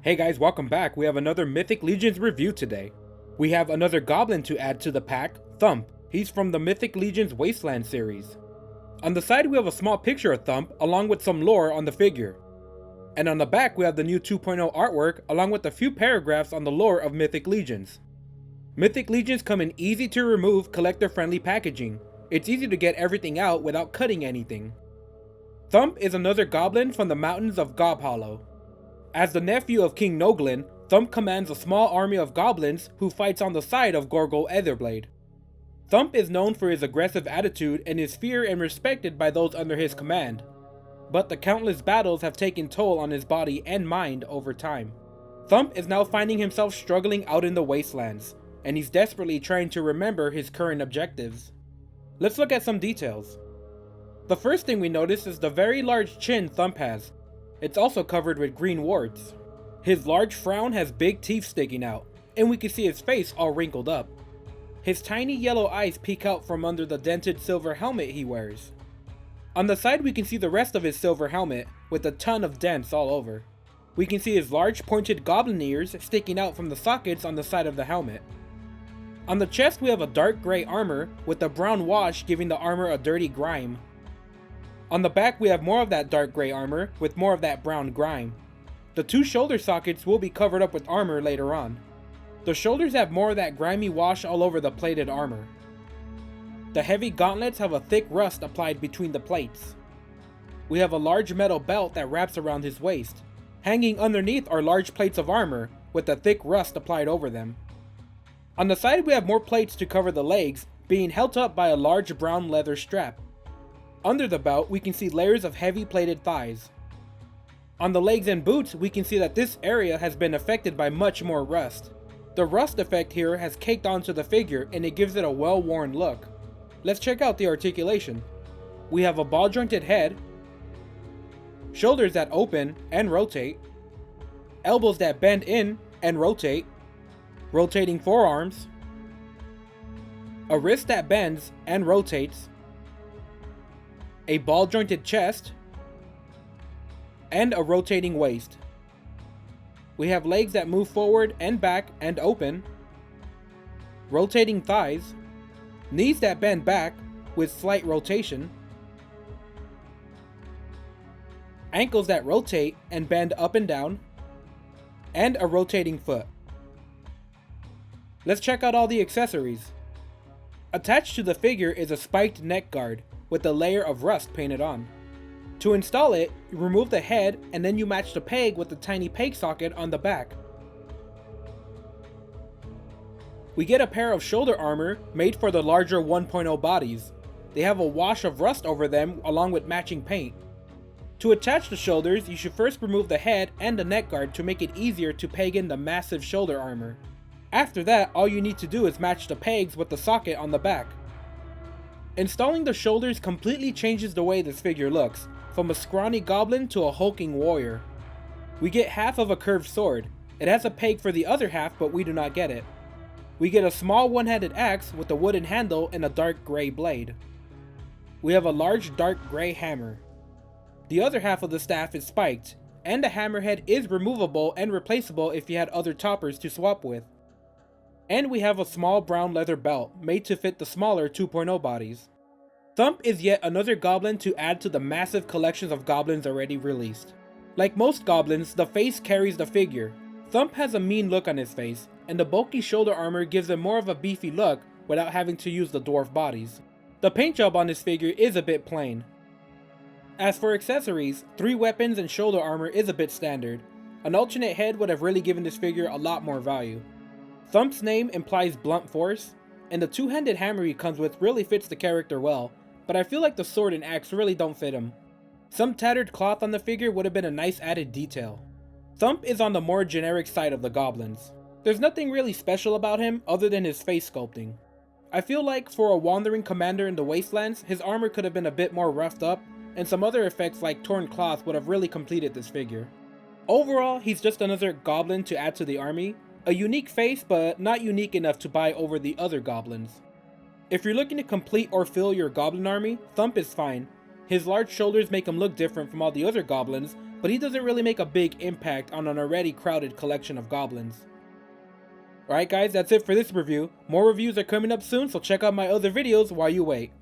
Hey guys, welcome back. We have another Mythic Legions review today. We have another goblin to add to the pack, Thumpp. He's from the Mythic Legions Wastelands series. On the side we have a small picture of Thumpp along with some lore on the figure. And on the back we have the new 2.0 artwork along with a few paragraphs on the lore of Mythic Legions. Mythic Legions come in easy to remove, collector friendly packaging. It's easy to get everything out without cutting anything. Thumpp is another goblin from the mountains of Gobhollow. As the nephew of King Noglin, Thumpp commands a small army of goblins who fights on the side of Gorgol Etherblade. Thumpp is known for his aggressive attitude and is feared and respected by those under his command, but the countless battles have taken toll on his body and mind over time. Thumpp is now finding himself struggling out in the Wastelands, and he's desperately trying to remember his current objectives. Let's look at some details. The first thing we notice is the very large chin Thumpp has. It's also covered with green warts. His large frown has big teeth sticking out, and we can see his face all wrinkled up. His tiny yellow eyes peek out from under the dented silver helmet he wears. On the side we can see the rest of his silver helmet, with a ton of dents all over. We can see his large pointed goblin ears sticking out from the sockets on the side of the helmet. On the chest we have a dark gray armor, with the brown wash giving the armor a dirty grime. On the back we have more of that dark gray armor, with more of that brown grime. The two shoulder sockets will be covered up with armor later on. The shoulders have more of that grimy wash all over the plated armor. The heavy gauntlets have a thick rust applied between the plates. We have a large metal belt that wraps around his waist. Hanging underneath are large plates of armor, with a thick rust applied over them. On the side we have more plates to cover the legs, being held up by a large brown leather strap. Under the belt, we can see layers of heavy plated thighs. On the legs and boots, we can see that this area has been affected by much more rust. The rust effect here has caked onto the figure and it gives it a well-worn look. Let's check out the articulation. We have a ball-jointed head, shoulders that open and rotate, elbows that bend in and rotate, rotating forearms, a wrist that bends and rotates, a ball-jointed chest, and a rotating waist. We have legs that move forward and back and open, rotating thighs, knees that bend back with slight rotation, ankles that rotate and bend up and down, and a rotating foot. Let's check out all the accessories. Attached to the figure is a spiked neck guard with a layer of rust painted on. To install it, you remove the head and then you match the peg with the tiny peg socket on the back. We get a pair of shoulder armor made for the larger 1.0 bodies. They have a wash of rust over them along with matching paint. To attach the shoulders, you should first remove the head and the neck guard to make it easier to peg in the massive shoulder armor. After that, all you need to do is match the pegs with the socket on the back. Installing the shoulders completely changes the way this figure looks, from a scrawny goblin to a hulking warrior. We get half of a curved sword. It has a peg for the other half, but we do not get it. We get a small one-handed axe with a wooden handle and a dark gray blade. We have a large dark gray hammer. The other half of the staff is spiked, and the hammerhead is removable and replaceable if you had other toppers to swap with. And we have a small brown leather belt made to fit the smaller 2.0 bodies. Thumpp is yet another goblin to add to the massive collections of goblins already released. Like most goblins, the face carries the figure. Thumpp has a mean look on his face, and the bulky shoulder armor gives him more of a beefy look without having to use the dwarf bodies. The paint job on this figure is a bit plain. As for accessories, 3 weapons and shoulder armor is a bit standard. An alternate head would have really given this figure a lot more value. Thump's name implies blunt force, and the two-handed hammer he comes with really fits the character well, but I feel like the sword and axe really don't fit him. Some tattered cloth on the figure would have been a nice added detail. Thumpp is on the more generic side of the goblins. There's nothing really special about him other than his face sculpting. I feel like for a wandering commander in the Wastelands, his armor could have been a bit more roughed up, and some other effects like torn cloth would have really completed this figure. Overall, he's just another goblin to add to the army. A unique face, but not unique enough to buy over the other goblins. If you're looking to complete or fill your goblin army, Thumpp is fine. His large shoulders make him look different from all the other goblins, but he doesn't really make a big impact on an already crowded collection of goblins. Alright guys, that's it for this review. More reviews are coming up soon, so check out my other videos while you wait.